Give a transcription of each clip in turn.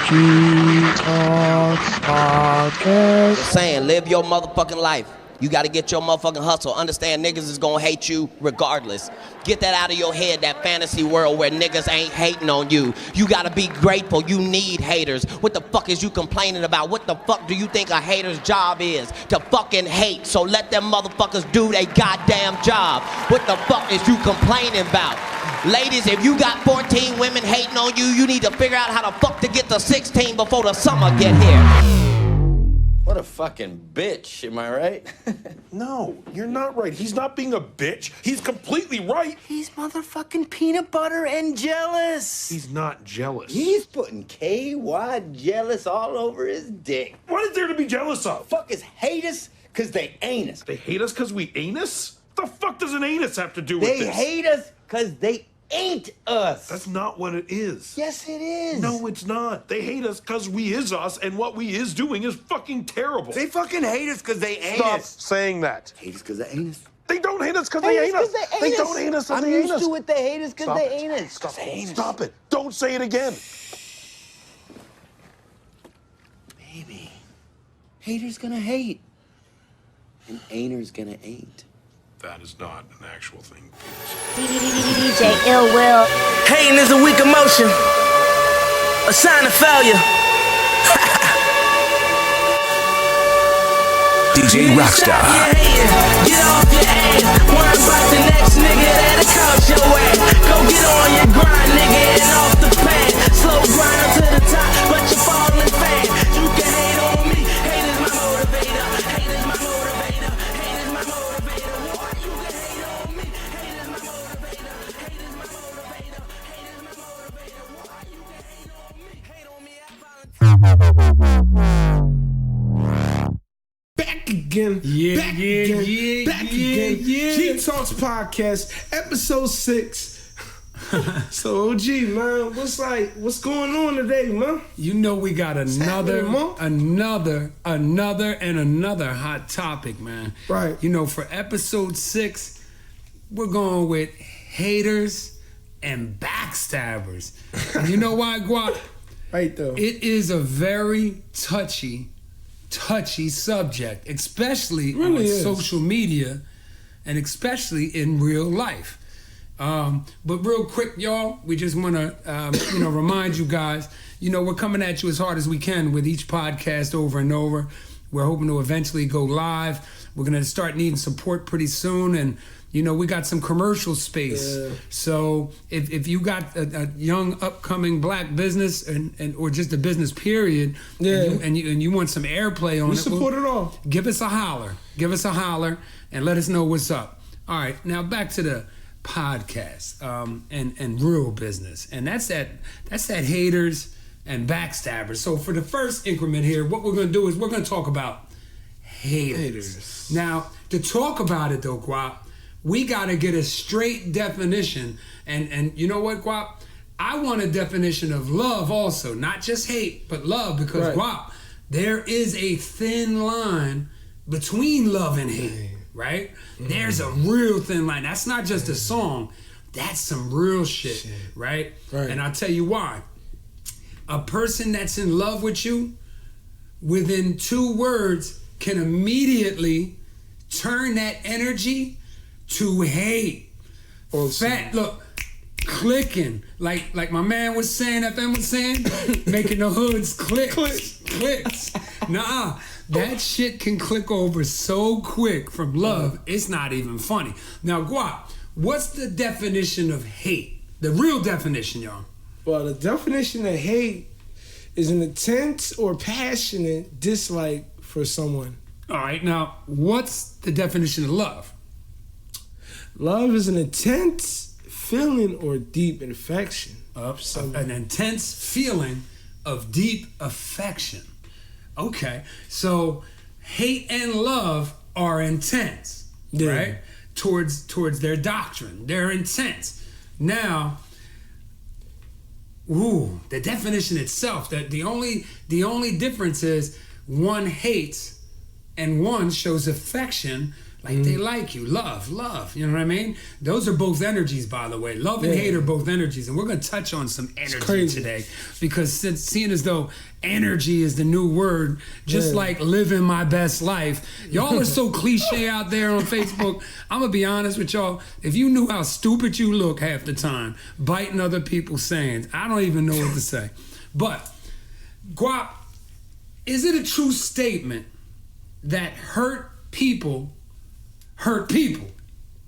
Talks Podcast. Saying, live your motherfucking life. You gotta get your motherfucking hustle. Understand niggas is gonna hate you regardless. Get that out of your head, that fantasy world where niggas ain't hating on you. You gotta be grateful. You need haters. What the fuck is you complaining about? What the fuck do you think a hater's job is? To fucking hate. So let them motherfuckers do their goddamn job. What the fuck is you complaining about? Ladies, if you got 14 women hating on you, you need to figure out how the fuck to get to 16 before the summer get here. What a fucking bitch, am I right? No, you're not right. He's not being a bitch. He's completely right. He's motherfucking peanut butter and jealous. He's not jealous. He's putting KY jealous all over his dick. What is there to be jealous of? Fuck is hate us because they ain't us. They hate us because we anus? The fuck does an anus have to do with They this? hate us because they ain't us. That's not what it is. Yes, it is. No, it's not. They hate us because we is us, and what we is doing is fucking terrible. They fucking hate us because they ain't Stop us. saying that. Hate us because they ain't us. They don't hate us because they ain't us. They don't hate us because they ain't us. I'm used to it. They hate us because they ain't us. Stop it. Stop it. Don't say it again. Baby, haters gonna hate, and ain'ters gonna ain't. That is not an actual thing. DJ Ill Will. Hating is a weak emotion, a sign of failure. DJ Rockstar. Get off your ass. Worry about the next nigga that'll couch your ass. Go get on your grind, nigga, and off the pad. Slow grind up to the top, but you falling fast. You can hate on me. Hate is my motivator. Hate is my motivator. Hate is my motivator. Boy, you can hate on me. Hate is my motivator. Hate is my motivator. Hate is my motivator. Boy, you can hate on me. Hate on me. Back again. Back again. G Talks Podcast, episode 6. So OG, man, what's going on today, man? You know we got another hot topic, man. Right. You know, for episode 6, we're going with haters and backstabbers. And you know why, Gwap? Right though. It is a very touchy subject, especially on social media and especially in real life. But real quick, y'all, we just want to remind you guys, we're coming at you as hard as we can with each podcast over and over. We're hoping to eventually go live. We're going to start needing support pretty soon, and we got some commercial space. Yeah. So if you got a young upcoming black business and or just a business period, and you want some airplay on we support it all. Give us a holler. And let us know what's up. All right, now back to the podcast and real business, and that's that haters and backstabbers. So for the first increment here, what we're going to do is we're going to talk about haters. Now, to talk about it though, Gwap, we got to get a straight definition. And you know what, Gwap? I want a definition of love also, not just hate, but love, because Gwap, there is a thin line between love and hate, right? There's a real thin line. That's not just a song. That's some real shit, right? And I'll tell you why. A person that's in love with you, within 2 words, can immediately turn that energy to hate. Look, clicking. Like my man was saying, FM was saying, making the hoods click. Clicks. Nah, that shit can click over so quick from love, it's not even funny. Now, Gwap, what's the definition of hate? The real definition, y'all. Well, the definition of hate is an intense or passionate dislike for someone. All right, now, what's the definition of love? Love is an intense feeling or deep affection. An intense feeling of deep affection. Okay, so hate and love are intense, right? Towards their doctrine. They're intense. Now, the definition itself, that the only difference is one hates and one shows affection, Like they like you, love, you know what I mean? Those are both energies, by the way. Love and hate are both energies, and we're gonna touch on some energy today, because seeing as though energy is the new word, just like living my best life. Y'all are so cliche out there on Facebook. I'm gonna be honest with y'all. If you knew how stupid you look half the time, biting other people's sayings, I don't even know what to say. But Gwap, is it a true statement that hurt people hurt people?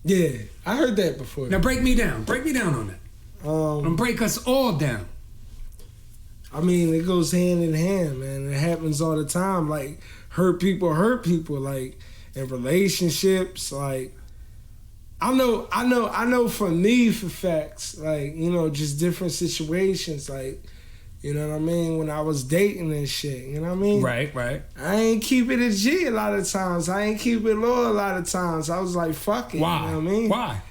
Yeah, I heard that before. Now break me down on that. And break us all down. I mean, it goes hand in hand, man. It happens all the time. Like, hurt people, like, in relationships. Like, I know for me, for facts, like, you know, just different situations, like, you know what I mean? When I was dating and shit, you know what I mean? Right. I ain't keep it a G a lot of times. I ain't keep it low a lot of times. I was like, fuck it. Why? You know what I mean? Why?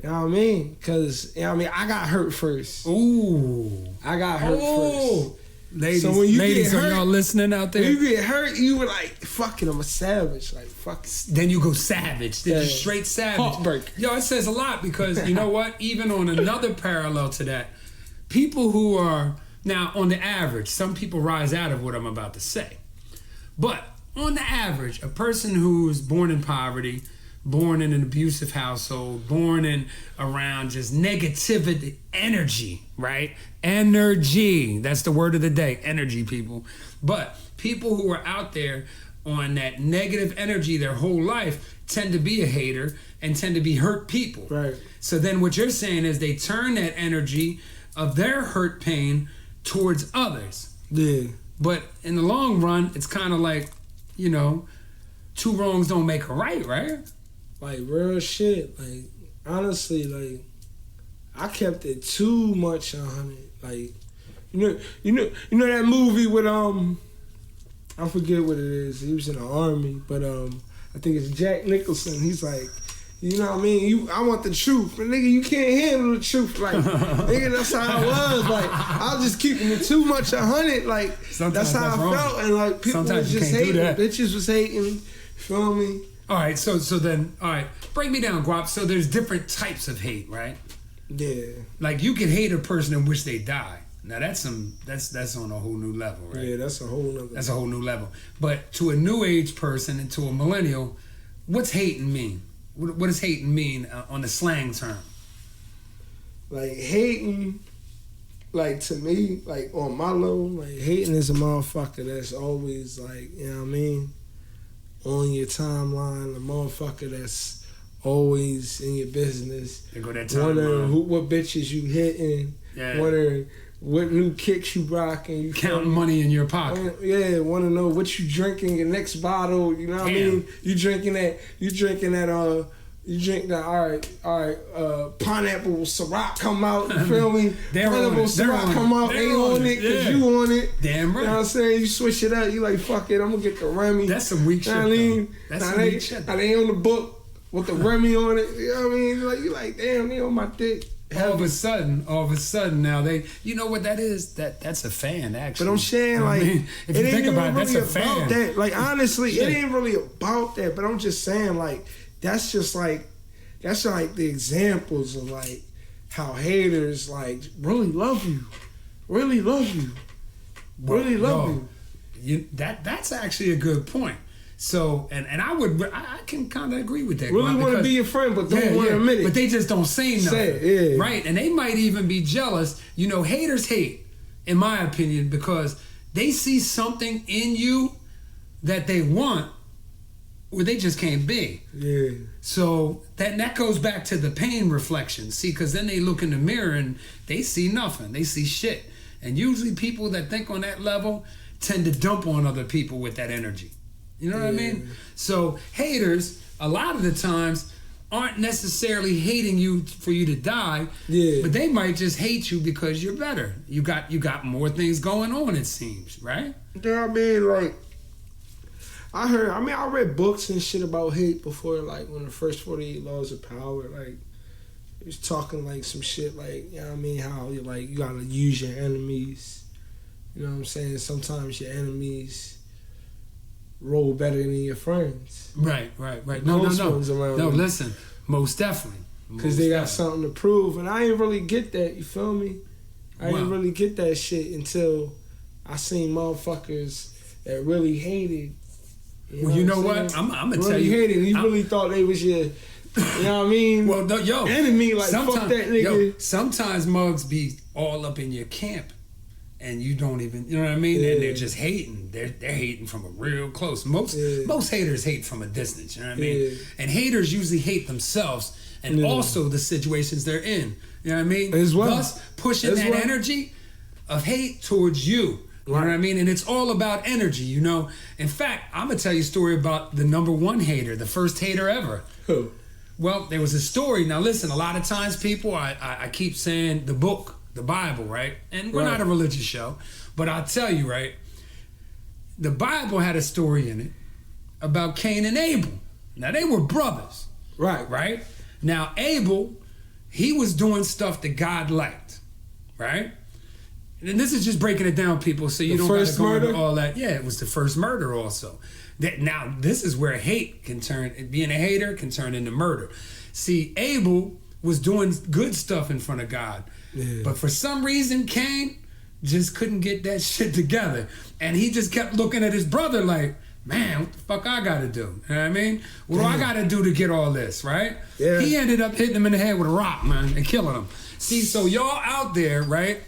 You know what I mean? Because, you know what I mean? I got hurt first. Ooh. I got hurt first. Ladies, so when you ladies, get hurt, are y'all listening out there? When you get hurt, you were like, fuck it, I'm a savage. Like, fuck it. Then you go savage. Then you straight savage. Heartbreak. Yo, it says a lot, because you know what? Even on another parallel to that, people who are, now on the average, some people rise out of what I'm about to say. But on the average, a person who's born in poverty, born in an abusive household, born in around just negativity, energy, right? Energy. That's the word of the day. Energy, people. But people who are out there on that negative energy their whole life tend to be a hater and tend to be hurt people. Right. So then what you're saying is they turn that energy of their hurt pain towards others. Yeah. But in the long run, it's kind of like, you know, two wrongs don't make a right, right? Like, real shit. Like, honestly, like, I kept it too much 100. Like, you know that movie with I forget what it is. He was in the army, but I think it's Jack Nicholson. He's like, you know what I mean? I want the truth, but nigga, you can't handle the truth. Like, nigga, that's how I was. Like, I was just keeping it too much 100. Like, Sometimes that's how I felt, and like people Sometimes was just hating. that. Bitches was hating. Feel me? All right, so then, all right, break me down, Gwap. So there's different types of hate, right? Yeah. Like, you can hate a person and wish they die. Now that's on a whole new level, right? Yeah, that's a whole nother. That's a whole new level. But to a new age person and to a millennial, what's hating mean? What does hating mean on the slang term? Like, hating, like, to me, like, on my level, like, hating is a motherfucker that's always, like, you know what I mean, on your timeline, a motherfucker that's always in your business. They go that wondering what bitches you hitting, wondering what new kicks you rocking. You counting money in your pocket. Yeah, want to know what you drinking your next bottle. You know what I mean? You drink that. All right. Pineapple Ciroc come out. You feel me? Pineapple Ciroc come out. They on it because you on it. Damn right. You know what I'm saying? You switch it up. You like, fuck it. I'm gonna get the Remy. That's some weak shit. You know what I mean? That's some weak shit. Now they on the book with the Remy on it. You know what I mean? Like, you like, damn, they on my dick. All of a sudden now they, you know what that is? That's a fan, actually. But I'm saying, you know like, I mean? If you think about it, that's a fan. That. Like, honestly, Shit. it ain't really about that. But I'm just saying, like, that's like the examples of like how haters like really love you, really love you, really love you. That's actually a good point. So, and I can kind of agree with that. Really want to be your friend, but don't want to admit it. But they just don't say nothing. Say it, yeah. Right? And they might even be jealous. You know, haters hate, in my opinion, because they see something in you that they want or they just can't be. Yeah. So that goes back to the pain reflection. See, because then they look in the mirror and they see nothing. They see shit. And usually people that think on that level tend to dump on other people with that energy. You know what I mean? So haters, a lot of the times, aren't necessarily hating you for you to die. Yeah. But they might just hate you because you're better. You got more things going on, it seems, right? You know what I mean? Like, I read books and shit about hate before, like, when the first 48 Laws of Power, like, it was talking, like, some shit, like, you know what I mean? How, you gotta use your enemies. You know what I'm saying? Sometimes your enemies roll better than your friends. Right. No, Close ones around no. you. Listen, most definitely. Because they got something to prove. And I ain't really get that, you feel me? I didn't really get that shit until I seen motherfuckers that really hated. Well, you know what? I'm gonna really tell you. Hated. You really thought they was your, you know what I mean? Well, no, yo, enemy. Like fuck that nigga. Yo, sometimes mugs be all up in your camp, and you don't even, you know what I mean? Yeah. And they're just hating. They're hating from a real close. Most haters hate from a distance. You know what I mean? Yeah. And haters usually hate themselves and also the situations they're in. You know what I mean? As well. Thus pushing that energy of hate towards you. You know what I mean? And it's all about energy, you know? In fact, I'm going to tell you a story about the number one hater, the first hater ever. Who? Well, there was a story. Now, listen, a lot of times people, I keep saying the book, the Bible, right? And we're not a religious show. But I'll tell you, right? The Bible had a story in it about Cain and Abel. Now, they were brothers. Right? Now, Abel, he was doing stuff that God liked, right? And this is just breaking it down, people, so you don't got to go into all that. Yeah, it was the first murder also. Now, this is where hate can turn, being a hater can turn into murder. See, Abel was doing good stuff in front of God. Yeah. But for some reason, Cain just couldn't get that shit together. And he just kept looking at his brother like, man, what the fuck I gotta do? You know what I mean? What do I gotta do to get all this, right? Yeah. He ended up hitting him in the head with a rock, man, and killing him. See, so y'all out there, right,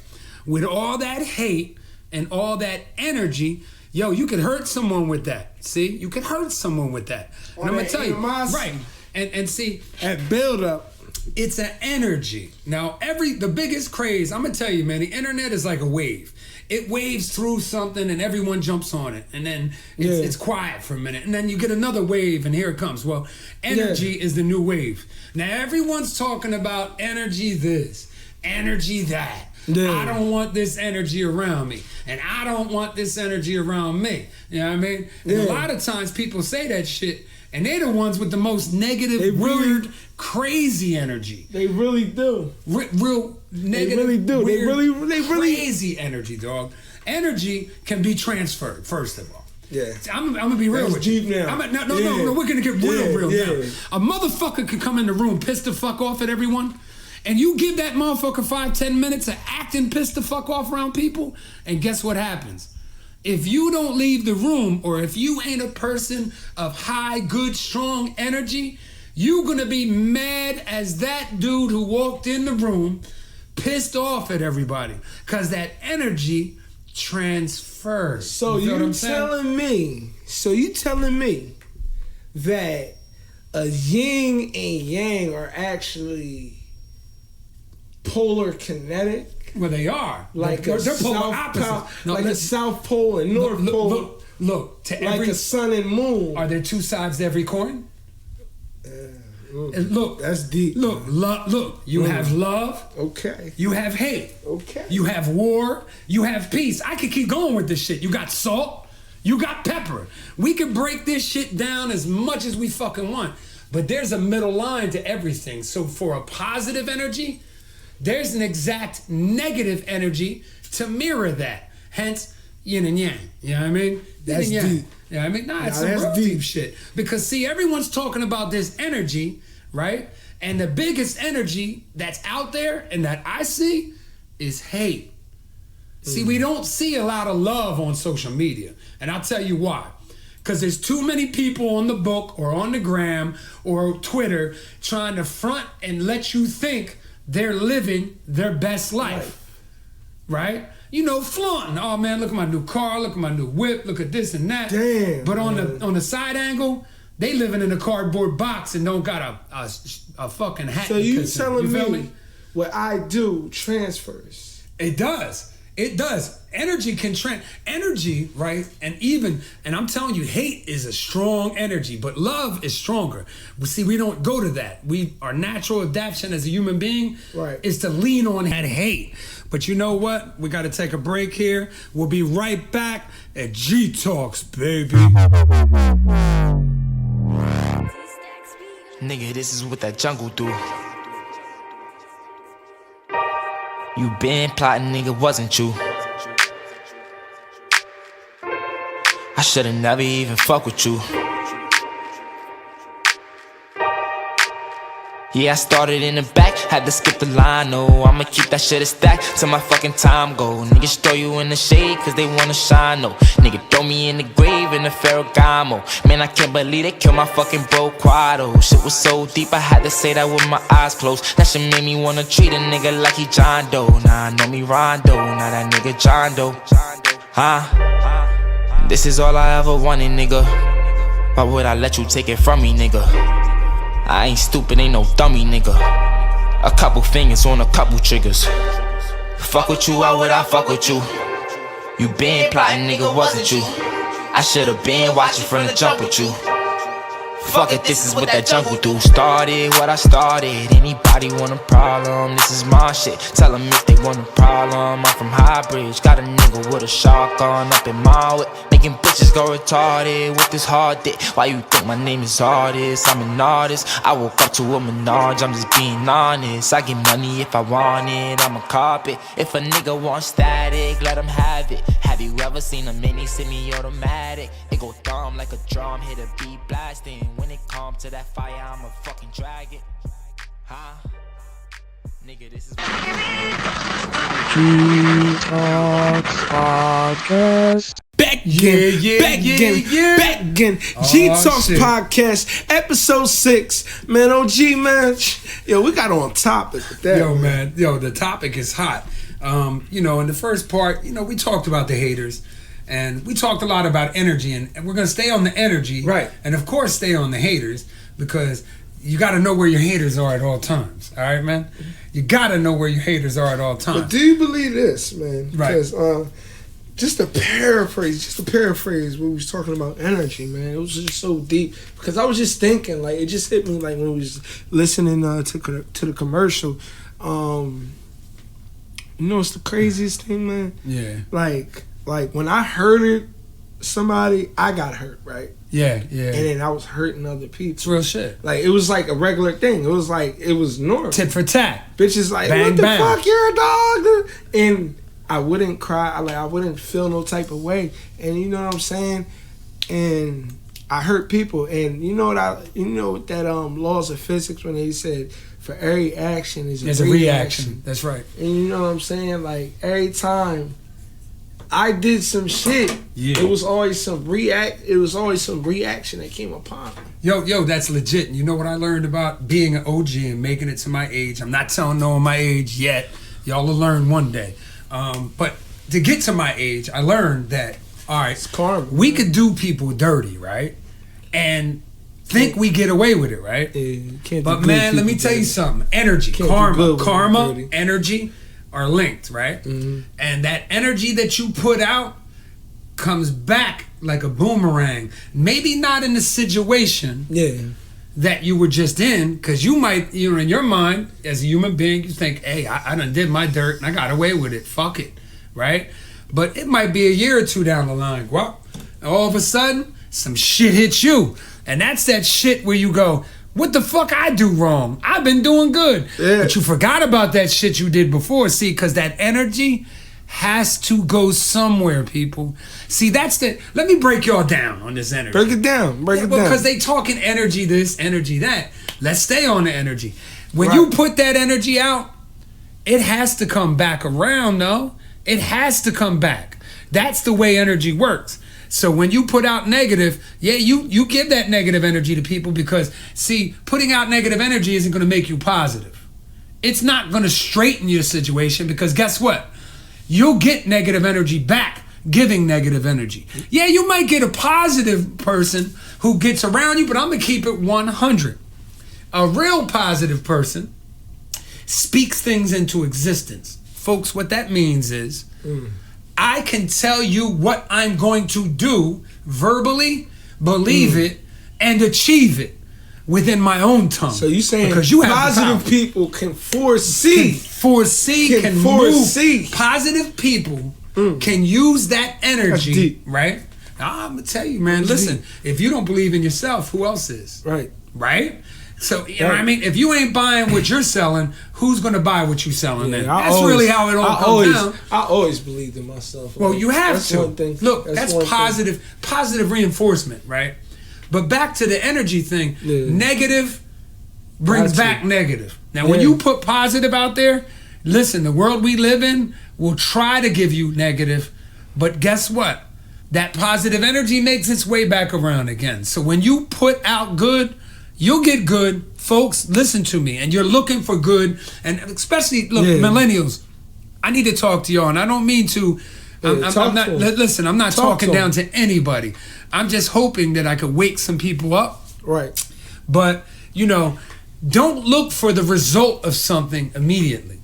with all that hate and all that energy, yo, you can hurt someone with that. See? You can hurt someone with that. And I'm gonna tell you, right. And see, that build up, it's an energy. Now, the biggest craze, I'm gonna tell you, man, the internet is like a wave. It waves through something and everyone jumps on it. And then it's quiet for a minute. And then you get another wave and here it comes. Well, energy is the new wave. Now, everyone's talking about energy this, energy that. Yeah. I don't want this energy around me. And I don't want this energy around me. You know what I mean? And a lot of times people say that shit and they're the ones with the most negative, weird, crazy energy. They really do. Real negative, they really do. Weird, they really crazy energy, dog. Energy can be transferred, first of all. Yeah. I'm gonna be real with deep you. now. No, we're gonna get real now. A motherfucker could come in the room, piss the fuck off at everyone, and you give that motherfucker 5-10 minutes of acting pissed the fuck off around people, and guess what happens? If you don't leave the room, or if you ain't a person of high, good, strong energy, you gonna be mad as that dude who walked in the room, pissed off at everybody, cause that energy transfers. So you telling me that a yin and yang are actually polar kinetic? Well, they are. Like they're south polar opposites. No, like a south pole and north pole. Look, to like a sun and moon. Are there two sides to every coin? Look, that's deep. Look. You have love. Okay. You have hate. Okay. You have war. You have peace. I could keep going with this shit. You got salt. You got pepper. We can break this shit down as much as we fucking want. But there's a middle line to everything. So for a positive energy, there's an exact negative energy to mirror that. Hence, yin and yang. You know what I mean? That's yin and yang. deep. You know what I mean? Nah, it's some real deep shit. Because see, everyone's talking about this energy, right? And the biggest energy that's out there and that I see is hate. See, we don't see a lot of love on social media. And I'll tell you why. Because there's too many people on the book or on the gram or Twitter trying to front and let you think they're living their best life, right? You know, flaunting. Oh man, look at my new car, look at my new whip, look at this and that. Damn. But on the side angle, they living in a cardboard box and don't got a fucking hat. So you telling me what I do transfers? It does. It does. Energy can energy, right? And I'm telling you, hate is a strong energy, but love is stronger. We don't go to that. Our natural adaptation as a human being is to lean on that hate. But you know what? We got to take a break here. We'll be right back at G Talks, baby. Nigga, this is what that jungle do. You been plotting, nigga, wasn't you? I should've never even fuck with you. Yeah, I started in the back, had to skip the line, no. I'ma keep that shit a stack till my fucking time go. Niggas throw you in the shade cause they wanna shine, no. Nigga throw me in the grave in the Ferragamo. Man, I can't believe they killed my fucking bro Quado. Shit was so deep, I had to say that with my eyes closed. That shit made me wanna treat a nigga like he John Doe. Nah, I know me Rondo, now that nigga John Doe. Huh? This is all I ever wanted, nigga. Why would I let you take it from me, nigga? I ain't stupid, ain't no dummy, nigga. A couple fingers on a couple triggers. Fuck with you, why would I fuck with you? You been plotting, nigga, wasn't you? I should've been watching from the jump with you. Fuck it, this is what that jungle do. Started what I started. Anybody want a problem? This is my shit. Tell them if they want a problem. I'm from High Bridge. Got a nigga with a shotgun up in my whip. Making bitches go retarded with this hard dick. Why you think my name is artist? I'm an artist. I woke up to a Minaj, I'm just being honest. I get money if I want it, I'm a carpet. If a nigga wants static, let him have it. Have you ever seen a mini semi-automatic? It go thumb like a drum, hit a beat blasting. When it come to that fire, I'ma fucking drag it. Huh? Nigga, this is G-Talks Podcast. Back again. G-Talks shit. Podcast, episode 6. Man, OG, man. Yo, we got on topic with that. Yo, man. Yo, the topic is hot. You know, in the first part, you know, we talked about the haters. And we talked a lot about energy, and we're going to stay on the energy. Right. And, of course, stay on the haters, because you got to know where your haters are at all times. All right, man? You got to know where your haters are at all times. But do you believe this, man? Right. Because just to paraphrase what we was talking about energy, man. It was just so deep. Because I was just thinking, like, it just hit me, like, when we was listening to the commercial. You know what's the craziest thing, man? Yeah. Like when I hurted somebody, I got hurt, right? Yeah. And then I was hurting other people. It's real shit. Like, it was like a regular thing. It was normal. Tit for tat. Bitches like, Bang, what the bang. fuck, you're a dog? And I wouldn't cry. I wouldn't feel no type of way. And you know what I'm saying? And I hurt people. And you know what that laws of physics, when they said for every action There's a reaction. That's right. And you know what I'm saying? Like, every time I did some shit, it was always some reaction that came upon me. Yo, that's legit. You know what I learned about being an OG and making it to my age? I'm not telling no one my age yet. Y'all will learn one day. But to get to my age, I learned that, all right, It's karma. we could do people dirty, right? And think we get away with it, right? Yeah, you can't do But good man, let me people tell you dirty. something. Energy, Can't do good with karma, dirty. energy are linked, right? Mm-hmm. And that energy that you put out comes back like a boomerang. Maybe not in the situation that you were just in, because you might, in your mind, as a human being, you think, hey, I done did my dirt and I got away with it. Fuck it, right? But it might be a year or two down the line, well, all of a sudden, some shit hits you. And that's that shit where you go, what the fuck I do wrong? I've been doing good. Yeah. But you forgot about that shit you did before. See, because that energy has to go somewhere, people. See, let me break y'all down on this energy. Break it down. Because they talking energy this, energy that. Let's stay on the energy. When Right. you put that energy out, it has to come back around, though. It has to come back. That's the way energy works. So when you put out negative, you give that negative energy to people, because, see, putting out negative energy isn't going to make you positive. It's not going to straighten your situation, because guess what? You'll get negative energy back giving negative energy. Yeah, you might get a positive person who gets around you, but I'm going to keep it 100. A real positive person speaks things into existence. Folks, what that means is I can tell you what I'm going to do verbally, believe it, and achieve it within my own tongue. So you saying because you have positive people can foresee. Can move. Positive people can use that energy, deep. right? I'm gonna tell you, man. Listen, if you don't believe in yourself, who else is? Right. Right? So, you know what I mean? If you ain't buying what you're selling, who's going to buy what you're selling then? That's always, really how it all comes down. I always believed in myself. Well, you have that's to. One thing. Look, that's positive reinforcement, right? But back to the energy thing, negative brings back negative. Now, when you put positive out there, listen, the world we live in will try to give you negative, but guess what? That positive energy makes its way back around again. So when you put out good, you'll get good. Folks, listen to me. And you're looking for good. And especially, look, millennials, I need to talk to y'all. And I don't mean to. I'm not talking down to anybody. I'm just hoping that I could wake some people up. Right. But, don't look for the result of something immediately.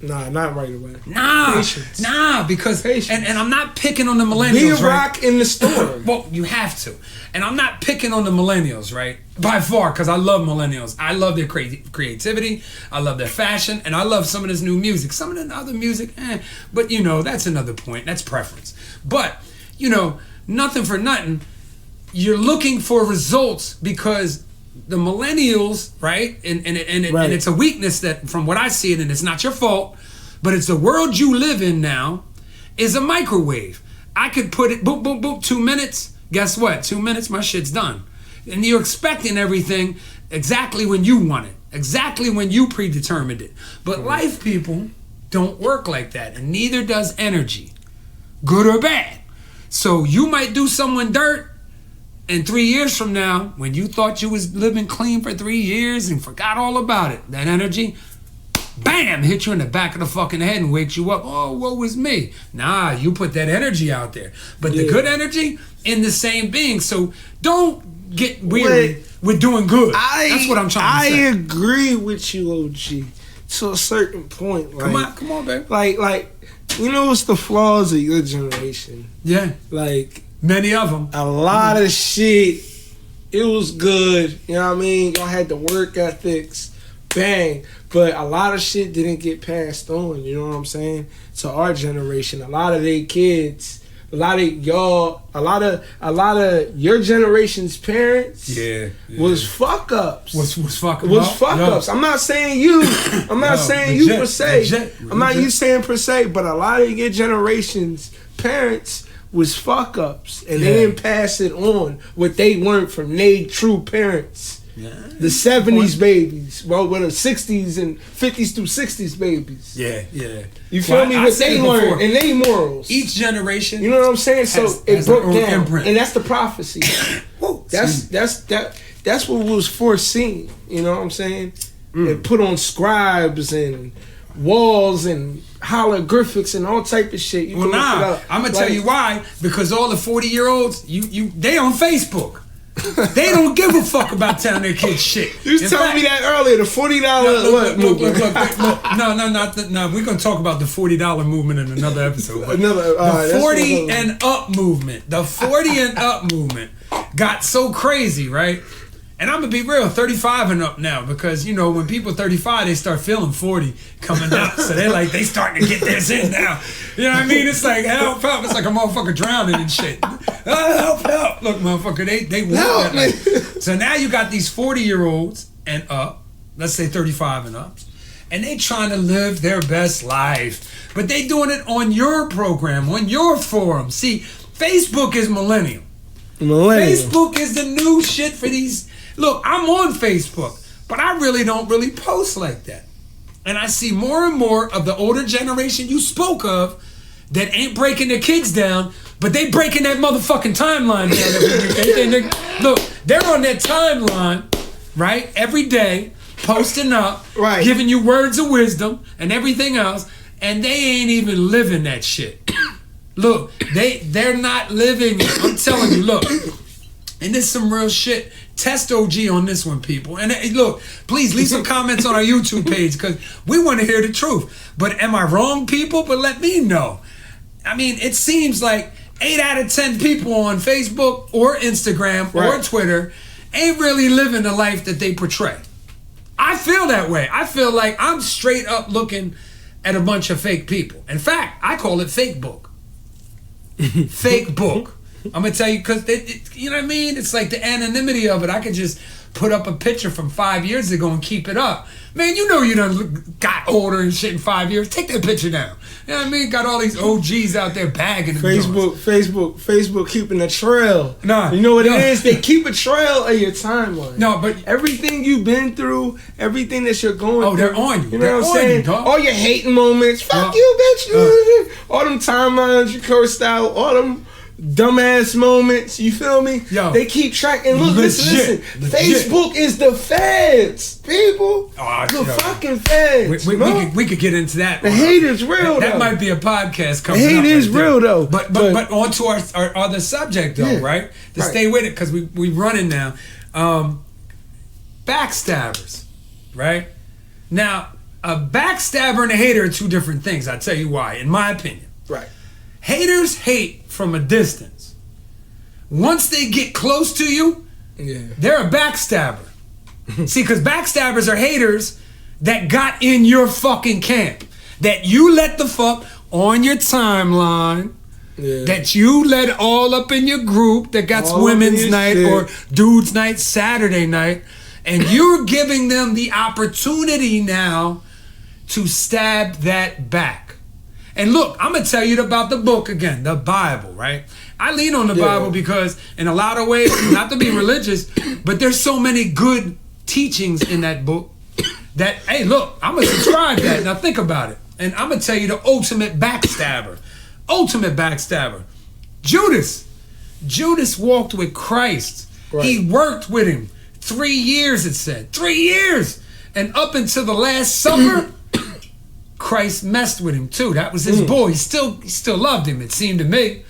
Nah, not right away. Patience. Because and I'm not picking on the millennials. Be a rock in the storm. Well, you have to. And I'm not picking on the millennials, right? By far, because I love millennials. I love their creativity. I love their fashion, and I love some of this new music. Some of the other music, but that's another point. That's preference. But nothing for nothing. You're looking for results because the millennials, right? And it's a weakness that, from what I see it, and it's not your fault, but it's the world you live in now, is a microwave. I could put it, boop, boop, boop, 2 minutes. Guess what? 2 minutes, my shit's done. And you're expecting everything exactly when you want it, exactly when you predetermined it. But life, people, don't work like that, and neither does energy, good or bad. So you might do someone dirt, and 3 years from now, when you thought you was living clean for 3 years and forgot all about it, that energy, bam, hit you in the back of the fucking head and wakes you up. Oh, woe is me. Nah, you put that energy out there. But the good energy in the same being. So don't get weary with doing good. That's what I'm trying to say. I agree with you, OG, to a certain point. Like, come on, baby. Like, what's the flaws of your generation? Yeah. Like, many of them. A lot of shit, it was good. You know what I mean? Y'all had the work ethics. Bang. But a lot of shit didn't get passed on, you know what I'm saying? To our generation. A lot of they kids, a lot of y'all, a lot of your generation's parents was fuck ups. Was fuck ups. Was fuck ups. I'm not saying you. I'm not saying you per se. I'm not you saying per se, but a lot of your generation's parents was fuck ups, and they didn't pass it on what they learned from their true parents. Yeah. The 70s babies, well, the 60s and 50s through 60s babies. Yeah. You feel me? What they learned and they morals. Each generation, you know what I'm saying? So it broke down, imprint. and that's the prophecy. That's what was foreseen. You know what I'm saying? And put on scribes and walls and hieroglyphics and all type of shit. You I'm gonna tell you why. Because all the 40-year-olds, they on Facebook. They don't give a fuck about telling their kids shit. You was telling me that earlier, the $40 movement. No, we're going to talk about the $40 movement in another episode. The 40 and up movement. The 40 and up movement got so crazy, right? And I'm going to be real, 35 and up now, because, when people 35, they start feeling 40 coming out. So they starting to get this in now. You know what I mean? It's like, help. It's like a motherfucker drowning and shit. Help. Look, motherfucker, they want that. So now you got these 40-year-olds and up, let's say 35 and up, and they trying to live their best life. But they doing it on your program, on your forum. See, Facebook is millennial. Facebook is the new shit for these. Look, I'm on Facebook, but I don't really post like that. And I see more and more of the older generation you spoke of that ain't breaking their kids down, but they breaking that motherfucking timeline down. Look, they're on that timeline, right, every day, posting up, giving you words of wisdom and everything else, and they ain't even living that shit. Look, they're not living it. I'm telling you, look. And this is some real shit. Test OG on this one, people. And look, please leave some comments on our YouTube page, because we want to hear the truth. But am I wrong, people? But let me know. I mean, it seems like 8 out of 10 people on Facebook or Instagram or Twitter ain't really living the life that they portray. I feel that way. I feel like I'm straight up looking at a bunch of fake people. In fact, I call it fake book. Fake book. I'm gonna tell you because you know what I mean. It's like the anonymity of it. I could just put up a picture from 5 years ago and keep it up. Man, you know you done got older and shit in 5 years. Take that picture down. You know what I mean? Got all these OGs out there bagging. Facebook keeping a trail. Nah, you know what it is? They keep a trail of your timeline. No, but everything you've been through, everything that you're going through. Oh, they're on you. You know what I'm saying? All your hating moments. Fuck you, bitch. All them timelines you cursed out. All them dumbass moments, you feel me? Yo, they keep tracking. Look, listen. Facebook is the feds, people. The fucking feds. We could get into that. The hate is real. That might be a podcast coming. The hate is real though. But on to our other subject though, right? To stay with it because we running now. Backstabbers, right? Now, a backstabber and a hater are two different things. I'll tell you why, in my opinion. Right. Haters hate from a distance. Once they get close to you, they're a backstabber. See, because backstabbers are haters that got in your fucking camp. That you let the fuck on your timeline. Yeah. That you let all up in your group that got women's night or dude's night, Saturday night. And you're giving them the opportunity now to stab that back. And look, I'm going to tell you about the book again, the Bible, right? I lean on the Bible because in a lot of ways, not to be religious, but there's so many good teachings in that book that, hey, look, I'm going to subscribe to that. Now think about it. And I'm going to tell you the ultimate backstabber. Ultimate backstabber. Judas. Judas walked with Christ. Right. He worked with him. 3 years, it said. 3 years. And up until the Last Supper, Christ messed with him too. That was his boy. He still loved him, it seemed to me.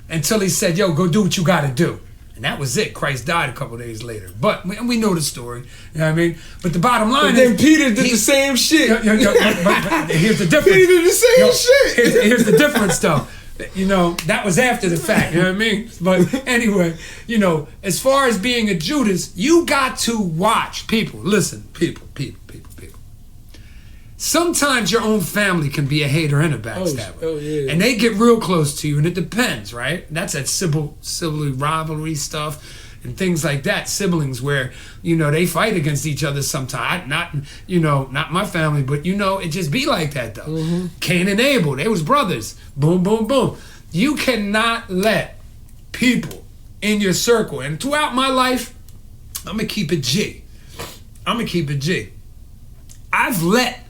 Until he said, yo, go do what you gotta do. And that was it. Christ died a couple days later. But we know the story. You know what I mean? But the bottom line is... then Peter did the same shit. But here's the difference. Peter did the same shit. Here's the difference though. You know, that was after the fact. You know what I mean? But anyway, you know, as far as being a Judas, you got to watch. People, listen, people. Sometimes your own family can be a hater and a backstabber. Oh, yeah. And they get real close to you, and it depends, right? That's that sibling rivalry stuff and things like that. Siblings where, you know, they fight against each other sometimes. Not my family, but, you know, it just be like that, though. Mm-hmm. Cain and Abel, they was brothers. Boom, boom, boom. You cannot let people in your circle, and throughout my life, I'm going to keep it G. I've let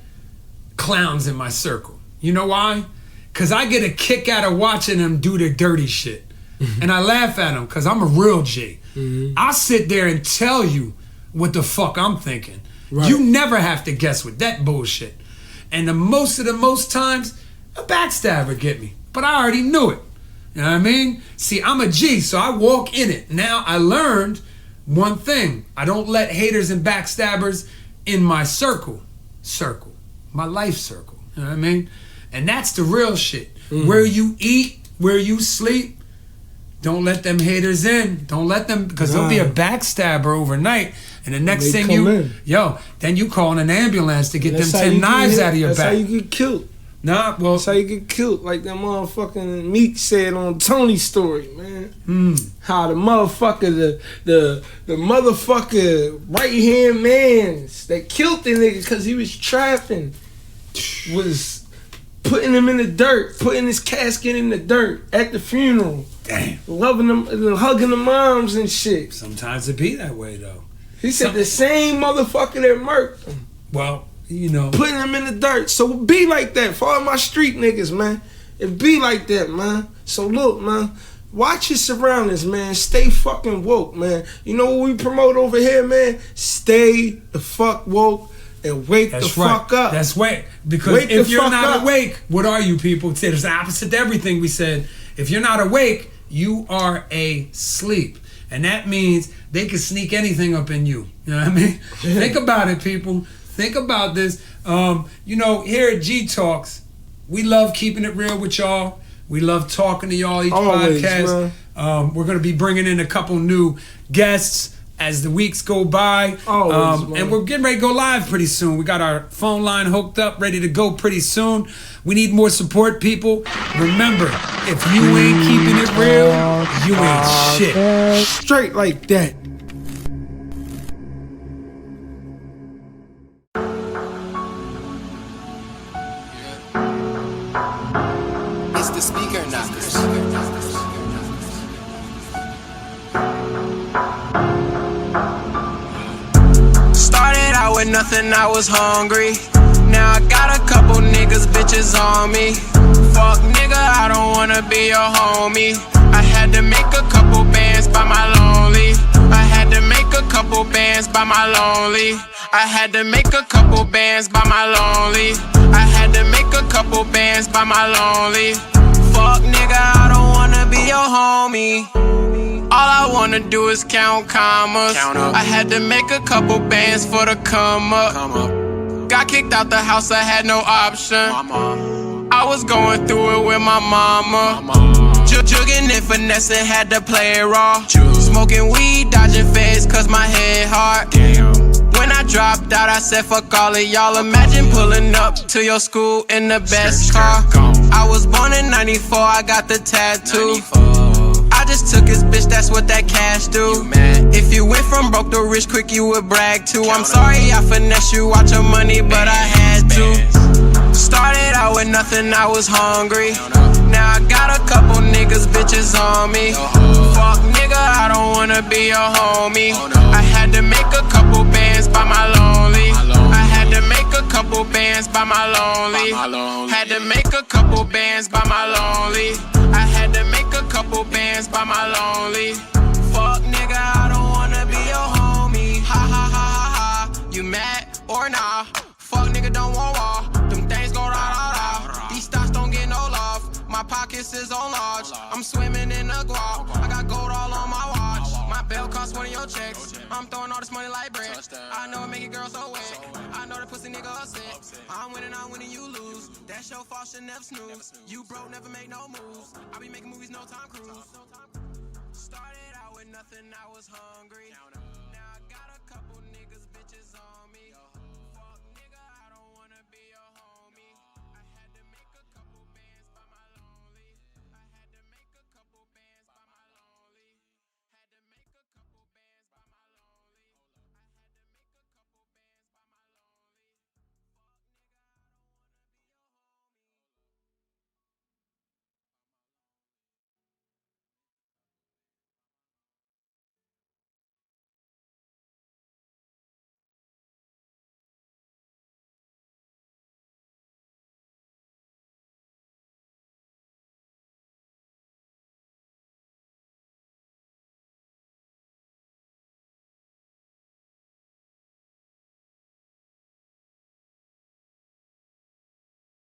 clowns in my circle. You know why? Because I get a kick out of watching them do their dirty shit. And I laugh at them because I'm a real G. I'll sit there and tell you what the fuck I'm thinking. Right. You never have to guess with that bullshit. And the most times, a backstabber get me. But I already knew it. You know what I mean? See, I'm a G, so I walk in it. Now, I learned one thing. I don't let haters and backstabbers in my circle. My life circle. You know what I mean? And that's the real shit. Where you eat, where you sleep, don't let them haters in. Don't let them, because there'll be a backstabber overnight. And the next thing then you calling an ambulance to get them 10 knives out of your back. That's how you get killed. Nah, well, that's how you get killed. Like that motherfucking Meek said on Tony's story, man. How the motherfucker, the motherfucker right hand man that killed the nigga because he was trapping was putting him in the dirt, putting his casket in the dirt at the funeral. Damn. Loving them, hugging the moms and shit. Sometimes it be that way though. He said the same motherfucker that murked him. Well, you know, putting them in the dirt. So it be like that for all my street niggas, man. It be like that, man. So look, man, watch your surroundings, man. Stay fucking woke, man. You know what we promote over here, man? Stay the fuck woke and wake the fuck up. That's right. Because if you're not awake, what are you, people? It's the opposite to everything we said. If you're not awake, you are asleep. And that means they can sneak anything up in you. You know what I mean? Think about it, people. Think about this. You know, here at G Talks, we love keeping it real with y'all. We love talking to y'all each podcast. We're going to be bringing in a couple new guests, as the weeks go by. And we're getting ready to go live pretty soon. We got our phone line hooked up, ready to go pretty soon. We need more support, people. Remember, if you ain't keeping it real, you ain't shit. Straight like that. It's the speaker knockers. Started out with nothing, I was hungry. Now I got a couple niggas, bitches on me. Fuck nigga, I don't wanna be your homie. I had to make a couple bands by my lonely. I had to make a couple bands by my lonely. I had to make a couple bands by my lonely. I had to make a couple bands by my lonely. Fuck nigga, I don't wanna be your homie. All I wanna do is count commas. I had to make a couple bands for the come up. Got kicked out the house, I had no option. I was going through it with my mama. Jugging and finessing, had to play it raw. Smoking weed, dodging feds, cause my head hard. When I dropped out, I said fuck all of y'all. Imagine pulling up to your school in the best car. I was born in 94, I got the tattoo. I just took his bitch, that's what that cash do. If you went from broke to rich quick, you would brag too. I'm sorry I finesse you out your money, but I had to. Started out with nothing, I was hungry. Now I got a couple niggas, bitches on me. Fuck nigga, I don't wanna be your homie. I had to make a couple bands by my lonely. I had to make a couple bands by my lonely. Had to make a couple bands by my lonely. I had to make a couple bands by my lonely. Fuck nigga, I don't wanna be your homie. Ha ha ha ha ha. You mad or nah? Fuck nigga, don't want war. Them things go da da da. These stocks don't get no love. My pockets is on large. I'm swimming in the guap. I got gold all on my watch. My belt costs one of your checks. I'm throwing all this money like bread. I know it make a girl so wet. I know the pussy nigga upset. I'm winning, you lose. That's your fault, should never snooze. You broke, never make no moves. I be making movies, no Tom Cruise. Started out with nothing, I was hungry. Now I got a couple niggas, bitches on me.